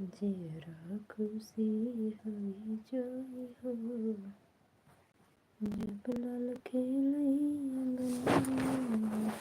जरा खुशी हुई जोई हो जब लाल खेलई अंगना।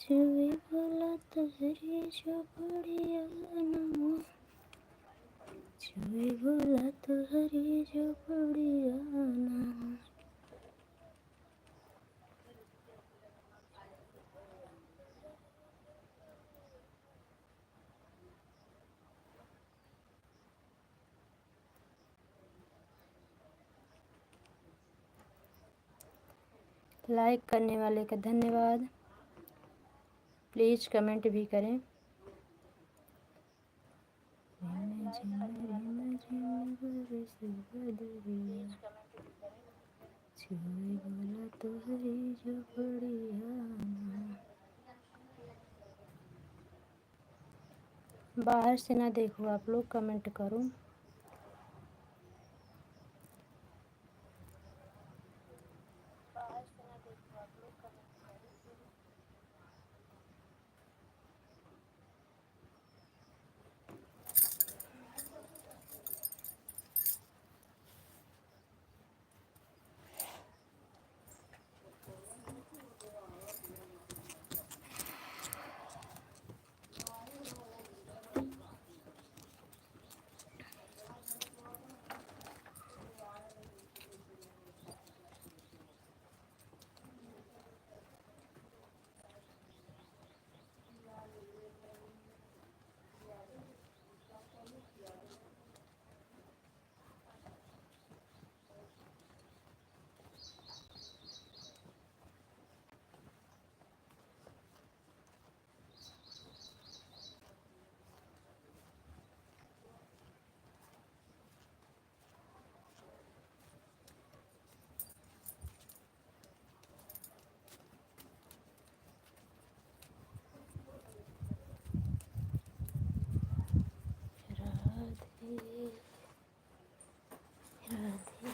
छुए बोला तोहरी झोपड़िया ना, छुए बोला तोहरी झोपड़िया ना। लाइक करने वाले का धन्यवाद। प्लीज़ कमेंट भी करें। छुए बोला तोहरी झोपड़िया ना। बाहर से ना देखो, आप लोग कमेंट करो। राधे राधे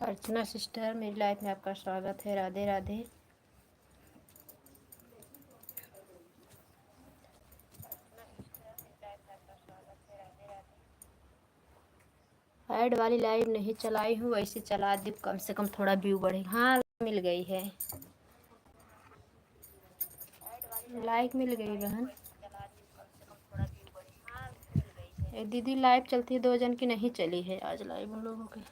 अर्चना सिस्टर, मेरी लाइफ में आपका स्वागत है। राधे राधे। ऐड वाली लाइव नहीं चलाई हूँ, वैसे चला दी, कम से कम थोड़ा व्यू बढ़े। हाँ, मिल गई है, लाइक मिल गई बहन। ये दीदी लाइव चलती है, 2 जन की नहीं चली है आज लाइव उन लोगों की।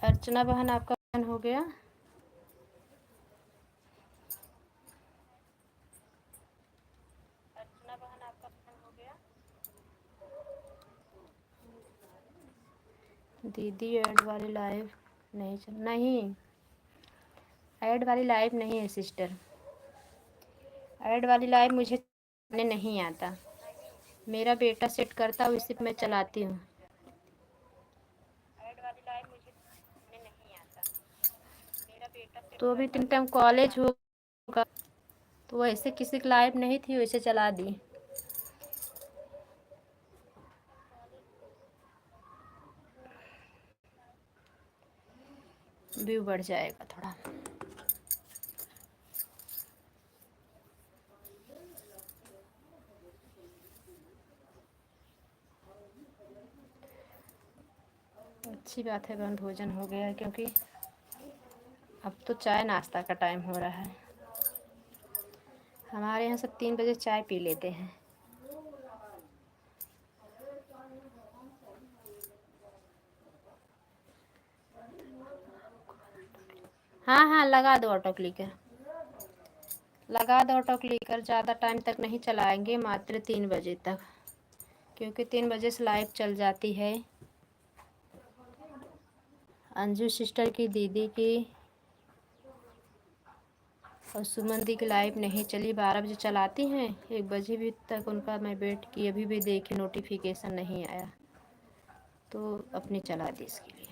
अर्चना बहन, आपका बहन हो गया। दीदी ऐड वाली लाइव नहीं चल, नहीं ऐड वाली लाइव नहीं है सिस्टर। ऐड वाली लाइव मुझे चलाने नहीं आता, मेरा बेटा सेट करता है, उसी पे मैं चलाती हूँ। तो अभी 3 टाइम कॉलेज होगा, तो वैसे किसी की लाइव नहीं थी, वैसे चला दी। व्यू बढ़ जाएगा थोड़ा। अच्छी बात है बहन, भोजन हो गया, क्योंकि अब तो चाय नाश्ता का टाइम हो रहा है। हमारे यहाँ सब 3 बजे चाय पी लेते हैं। हाँ हाँ, लगा दो ऑटो क्लिकर, लगा दो ऑटो क्लिकर। ज़्यादा टाइम तक नहीं चलाएंगे, मात्र 3 बजे तक, क्योंकि 3 बजे से लाइव चल जाती है। अंजू सिस्टर की, दीदी की और सुमन दी की लाइव नहीं चली। 12 बजे चलाती हैं, 1 बजे भी तक उनका मैं वेट की, अभी भी देखी नोटिफिकेशन नहीं आया, तो अपनी चला दी इसके लिए।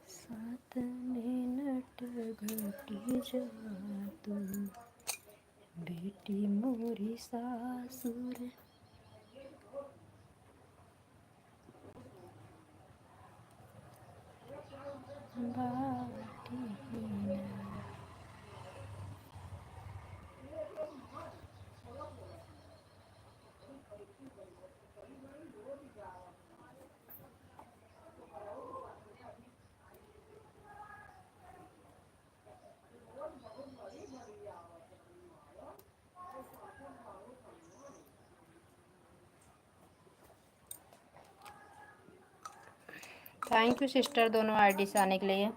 सात मिनट घटी जा तू, बेटी मोरी सासुर बाटी। थैंक यू सिस्टर, दोनों आईडी से आने के लिए।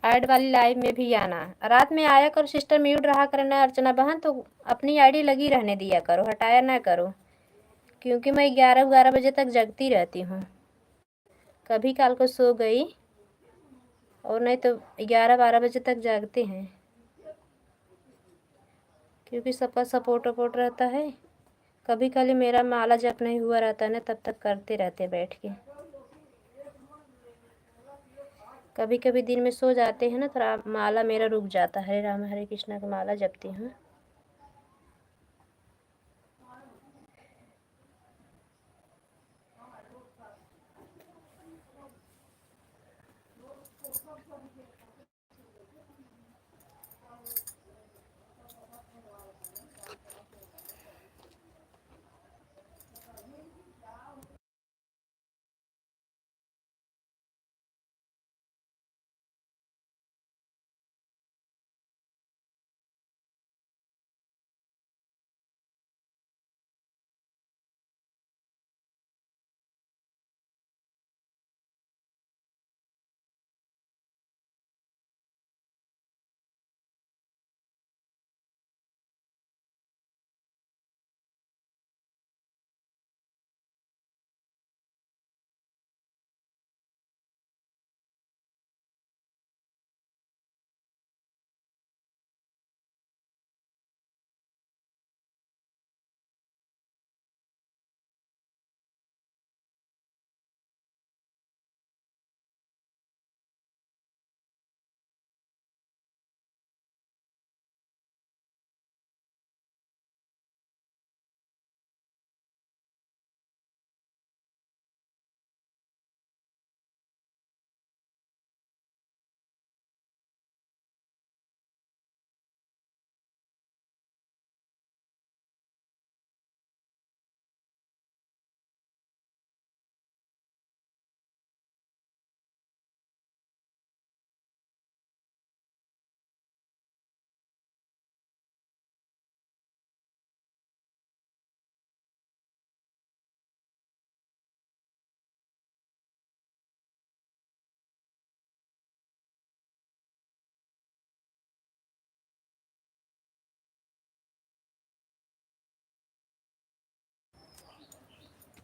ऐड वाली लाइव में भी आना, रात में आया करो सिस्टर, म्यूट रहा करना अर्चना बहन, तो अपनी आईडी लगी रहने दिया करो, हटाया ना करो, क्योंकि मैं 11-12 बजे तक जगती रहती हूँ। कभी काल को सो गई, और नहीं तो 11-12 बजे तक जागते हैं, क्योंकि सबका सपोर्ट वपोर्ट रहता है। कभी खाली मेरा माला जप नहीं हुआ रहता है ना, तब तक करते रहते बैठ के। कभी कभी दिन में सो जाते हैं ना, थोड़ा माला मेरा रुक जाता है, हरे राम हरे कृष्णा का माला जपती हूँ।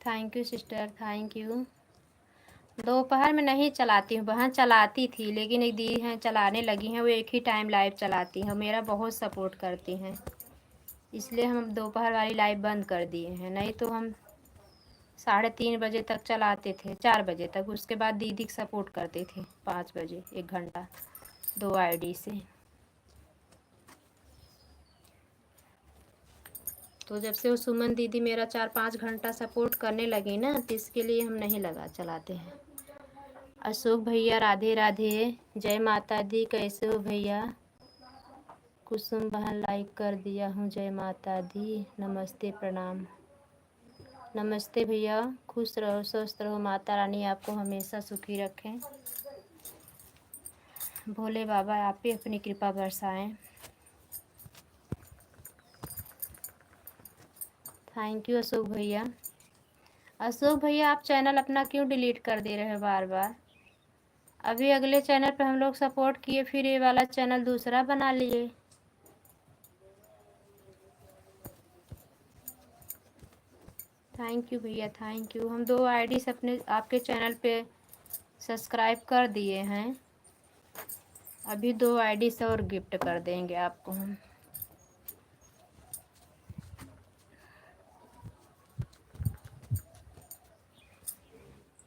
Thank you sister, thank you. दोपहर में नहीं चलाती हूँ बहन, चलाती थी लेकिन एक दी हैं चलाने लगी हैं, वो एक ही टाइम लाइव चलाती हैं, मेरा बहुत सपोर्ट करती हैं, इसलिए हम दोपहर वाली लाइव बंद कर दिए हैं। नहीं तो हम 3:30 बजे तक चलाते थे, 4 बजे तक। उसके बाद दीदी को सपोर्ट करते थे 5 बजे 1 घंटा 2 आईडी से। तो जब से वो सुमन दीदी मेरा 4-5 घंटा सपोर्ट करने लगी ना, तो इसके लिए हम नहीं लगा चलाते हैं। अशोक भैया राधे राधे, जय माता दी, कैसे हो भैया? कुसुम बहन लाइक कर दिया हूँ, जय माता दी, नमस्ते प्रणाम। नमस्ते भैया, खुश रहो स्वस्थ रहो, माता रानी आपको हमेशा सुखी रखें, भोले बाबा आप पे अपनी कृपा बरसाएं। थैंक यू अशोक भैया। अशोक भैया आप चैनल अपना क्यों डिलीट कर दे रहे हैं बार बार? अभी अगले चैनल पे हम लोग सपोर्ट किए, फिर ये वाला चैनल दूसरा बना लिए। थैंक यू भैया, थैंक यू। हम 2 आईडी से अपने आपके चैनल पे सब्सक्राइब कर दिए हैं, अभी 2 आईडी से और गिफ्ट कर देंगे आपको हम।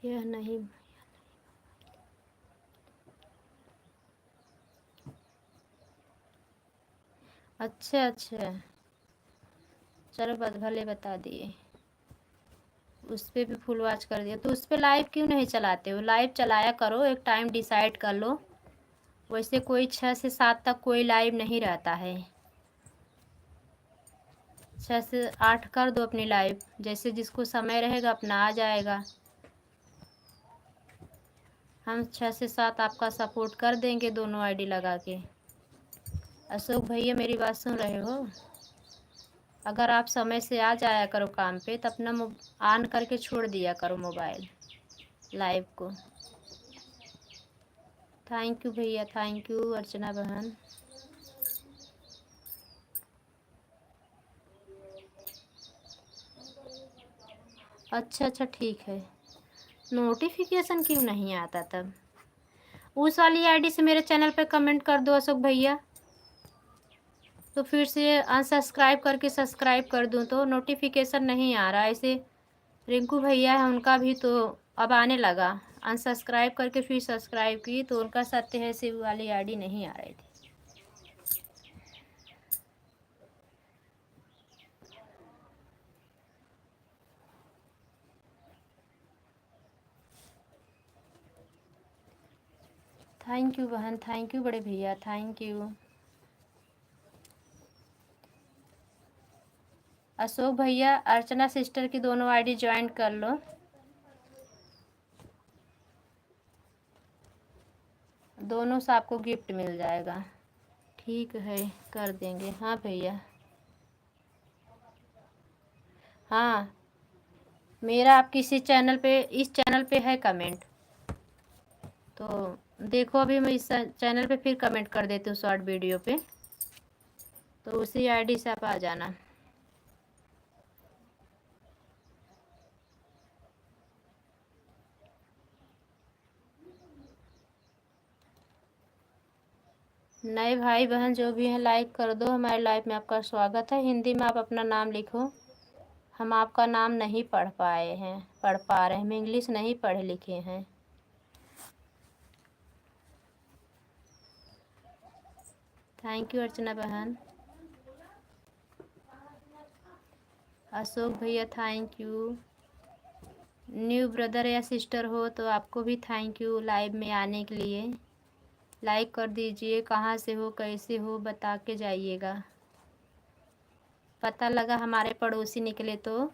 यह नहीं, अच्छा अच्छा, चलो भले बता दिए। उस पर भी फुल वॉच कर दिया, तो उस पर लाइव क्यों नहीं चलाते हो? लाइव चलाया करो, एक टाइम डिसाइड कर लो। वैसे कोई 6 से 7 तक कोई लाइव नहीं रहता है, 6 से 8 कर दो अपनी लाइव, जैसे जिसको समय रहेगा अपना आ जाएगा। हम 6 से 7 आपका सपोर्ट कर देंगे दोनों आईडी लगा के। अशोक भैया मेरी बात सुन रहे हो? अगर आप समय से आ जाया करो काम पे, तो अपना ऑन करके छोड़ दिया करो मोबाइल लाइव को। थैंक यू भैया, थैंक यू अर्चना बहन। अच्छा अच्छा ठीक है, नोटिफिकेशन क्यों नहीं आता तब? उस वाली आईडी से मेरे चैनल पे कमेंट कर दो अशोक भैया, तो फिर से अनसब्सक्राइब करके सब्सक्राइब कर दूं तो नोटिफिकेशन नहीं आ रहा। ऐसे रिंकू भैया है, उनका भी तो अब आने लगा, अनसब्सक्राइब करके फिर सब्सक्राइब की तो उनका सत्य है शिव वाली आईडी नहीं आ रही थी। थैंक यू बहन, थैंक यू बड़े भैया, थैंक यू। अशोक भैया अर्चना सिस्टर की दोनों आईडी ज्वाइन कर लो, दोनों से आपको गिफ्ट मिल जाएगा। ठीक है कर देंगे। हाँ भैया, हाँ मेरा आप किसी चैनल पे, इस चैनल पे है कमेंट, तो देखो अभी मैं इस चैनल पे फिर कमेंट कर देती हूँ शॉर्ट वीडियो पे, तो उसी आईडी से आप आ जाना। नए भाई बहन जो भी हैं लाइक कर दो, हमारे लाइव में आपका स्वागत है। हिंदी में आप अपना नाम लिखो, हम आपका नाम नहीं पढ़ पाए हैं, पढ़ पा रहे हैं, हम इंग्लिश नहीं पढ़े लिखे हैं। थैंक यू अर्चना बहन। अशोक भैया थैंक यू। न्यू ब्रदर या सिस्टर हो तो आपको भी थैंक यू लाइव में आने के लिए। लाइक कर दीजिए, कहाँ से हो कैसे हो बता के जाइएगा, पता लगा हमारे पड़ोसी निकले तो।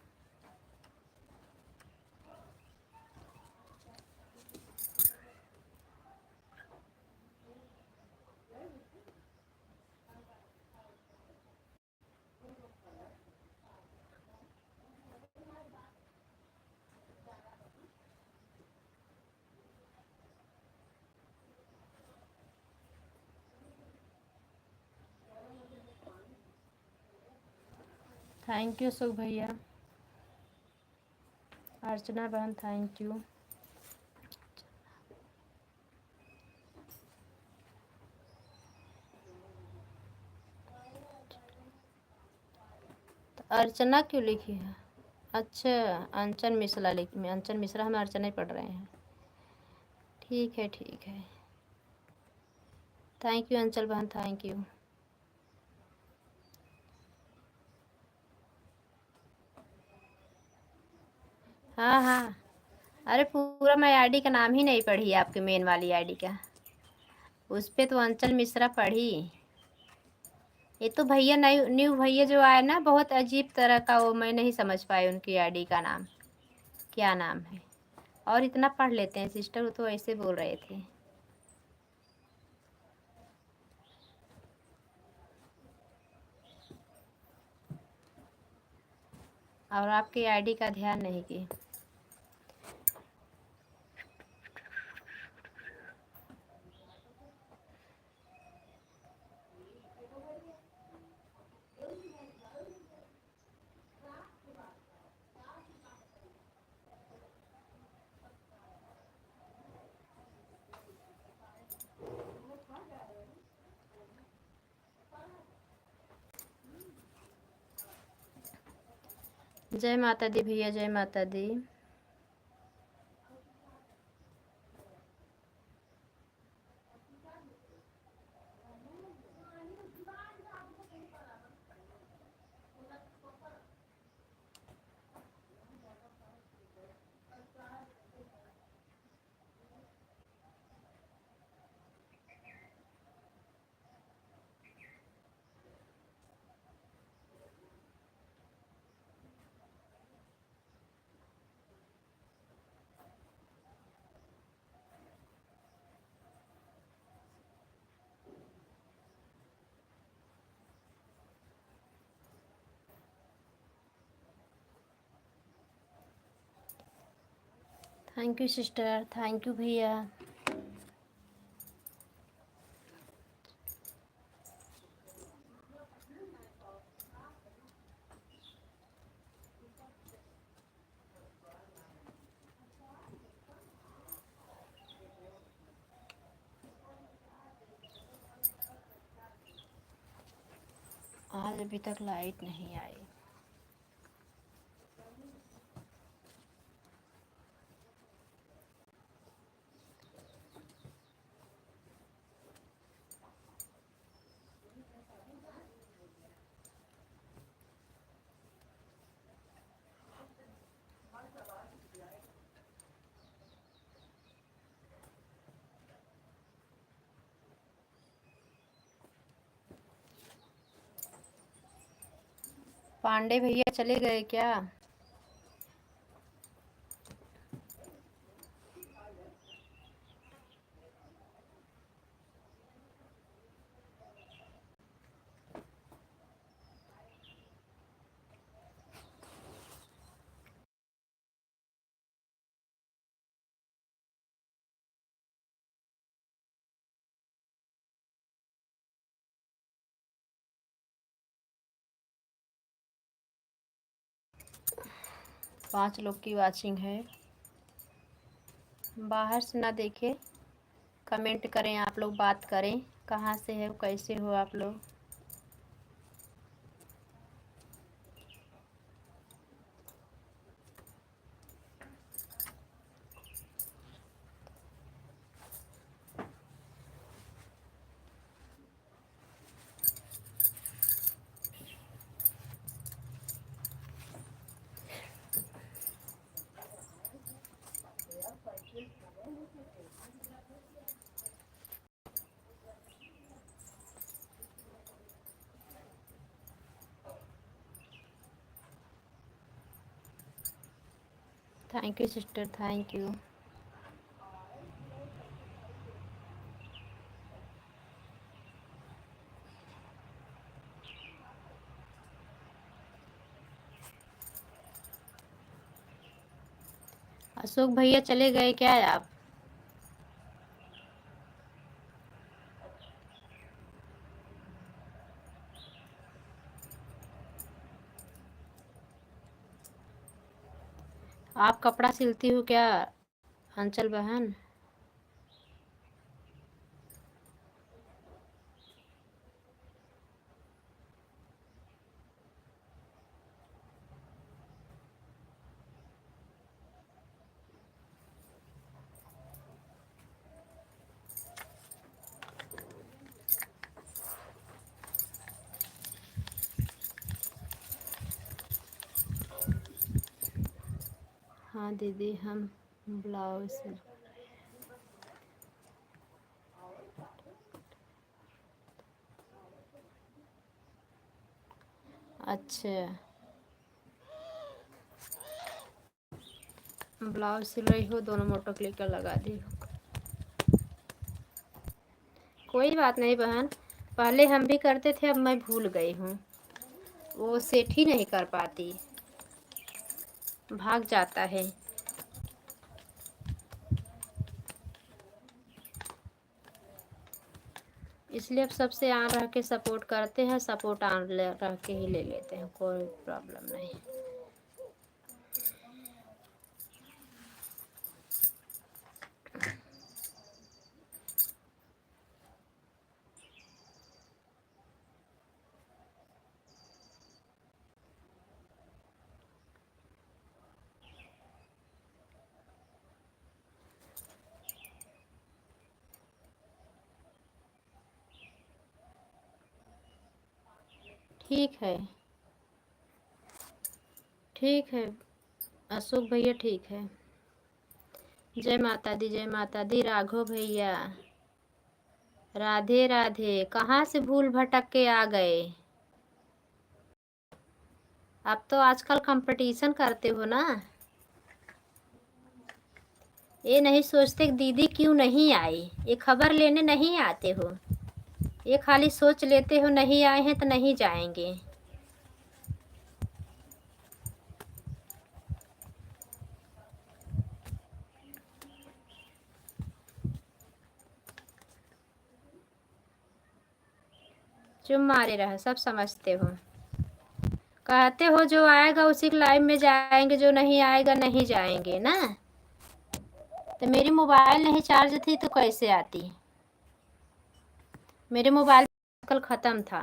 थैंक यू अशोक भैया। अर्चना बहन थैंक यू। तो अर्चना क्यों लिखी है? अच्छा, अंचन मिश्रा लिखी। अंचन मिश्रा, हम अर्चना ही पढ़ रहे हैं। ठीक है ठीक है। थैंक यू अंचल बहन, थैंक यू। हाँ हाँ, अरे पूरा मैं आईडी का नाम ही नहीं पढ़ी, आपके मेन वाली आईडी का। उस पे तो अंचल मिश्रा पढ़ी। ये तो भैया न्यू न्यू भैया जो आए ना, बहुत अजीब तरह का, वो मैं नहीं समझ पाई उनकी आईडी का नाम क्या नाम है। और इतना पढ़ लेते हैं सिस्टर, वो तो ऐसे बोल रहे थे। और आपकी आईडी का ध्यान नहीं की। जय माता दी भैया, जय माता दी। Thank you sister, thank you भैया। आज अभी तक लाइट नहीं आई। पांडे भैया चले गए क्या? 5 लोग की वाचिंग है। बाहर से ना देखे, कमेंट करें आप लोग, बात करें। कहाँ से है, कैसे हो आप लोग? Thank you sister, thank you. Ashok भैया चले गए क्या आप? आप कपड़ा सिलती हो क्या अंचल बहन? हाँ दीदी, हम ब्लाउज सिल। अच्छा, ब्लाउज सिल रही हो, दोनों मोटर क्लिकर लगा दी हो। कोई बात नहीं बहन, पहले हम भी करते थे, अब मैं भूल गई हूँ। वो सेट ही नहीं कर पाती, भाग जाता है। इसलिए अब सबसे ऑन रह के सपोर्ट करते हैं, सपोर्ट ऑन रह के ही ले लेते हैं, कोई प्रॉब्लम नहीं। ठीक है, ठीक है अशोक भैया, ठीक है। जय माता दी, जय माता दी राघव भैया। राधे राधे। कहाँ से भूल भटक के आ गए? आप तो आजकल कंपटीशन करते हो ना, ये नहीं सोचते कि दीदी क्यों नहीं आई, ये खबर लेने नहीं आते हो, ये खाली सोच लेते हो नहीं आए हैं तो नहीं जाएंगे। चुप मारे रहो, सब समझते हो। कहते हो जो आएगा उसी के लाइव में जाएंगे, जो नहीं आएगा नहीं जाएंगे ना। तो मेरी मोबाइल नहीं चार्ज थी तो कैसे आती? मेरे मोबाइल कल ख़त्म था।